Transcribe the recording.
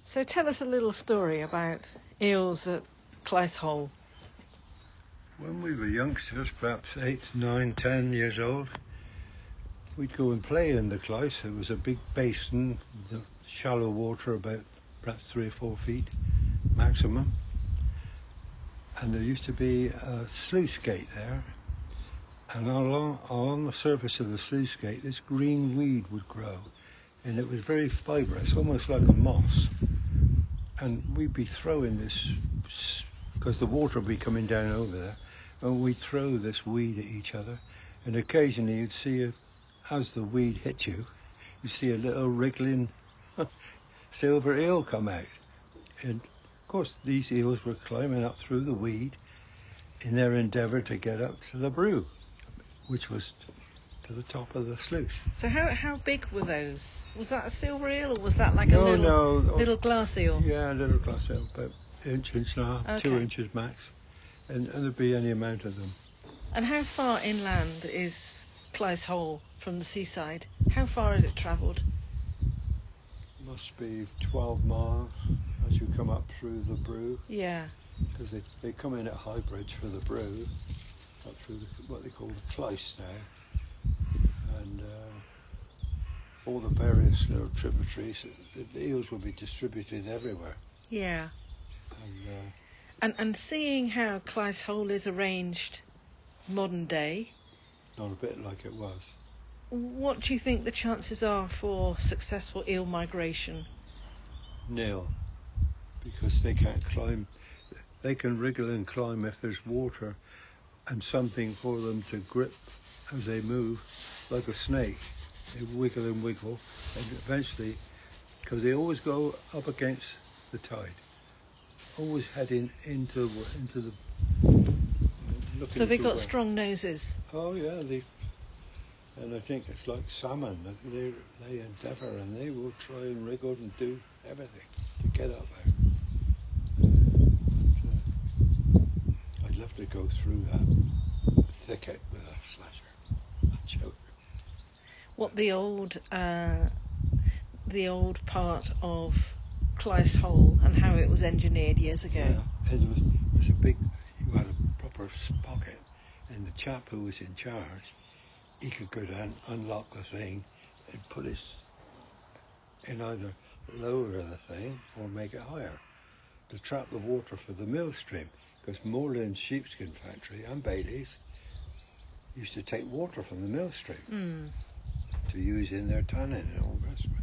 So tell us a little story about eels at Clyse Hole. When we were youngsters, perhaps 8, 9, 10 years old, we'd go and play in the Clyse. It was a big basin, shallow water, about perhaps 3 or 4 feet maximum. And there used to be a sluice gate there. And along the surface of the sluice gate, this green weed would grow. And it was very fibrous, almost like a moss. And we'd be throwing this, because the water would be coming down over there, and we'd throw this weed at each other. And occasionally you'd see, as the weed hit you, you'd see a little wriggling silver eel come out. And of course these eels were climbing up through the weed in their endeavour to get up to the brew, which was to the top of the sluice. So how big were those? Was that a silver eel, or was that like a little glass eel? Yeah, a little glass eel, about inch and a half, 2 inches max. And there'd be any amount of them. And how far inland is Clyse Hole from the seaside? How far has it travelled? Must be 12 miles as you come up through the brew. Yeah. Because they come in at High Bridge for the brew, up through what they call the Clyse now. And all the various little tributaries, the eels will be distributed everywhere. Yeah. And seeing how Clyse Hole is arranged modern day, not a bit like it was. What do you think the chances are for successful eel migration? Nil, because they can't climb. They can wriggle and climb if there's water and something for them to grip as they move, like a snake. They wiggle and wiggle, and eventually, because they always go up against the tide, always heading into the. So they've got strong noses. Oh yeah, and I think it's like salmon. They endeavour and they will try and wriggle and do everything to get up there. I'd love to go through that thicket with a slasher. What the old part of Clyse Hole and how it was engineered years ago. Yeah, it was a big. You had a proper pocket, and the chap who was in charge, he could go down, unlock the thing, and put his in either lower the thing or make it higher to trap the water for the mill stream. Because Moreland's sheepskin factory and Bailey's used to take water from the mill stream to use in their tanning and all the rest of it.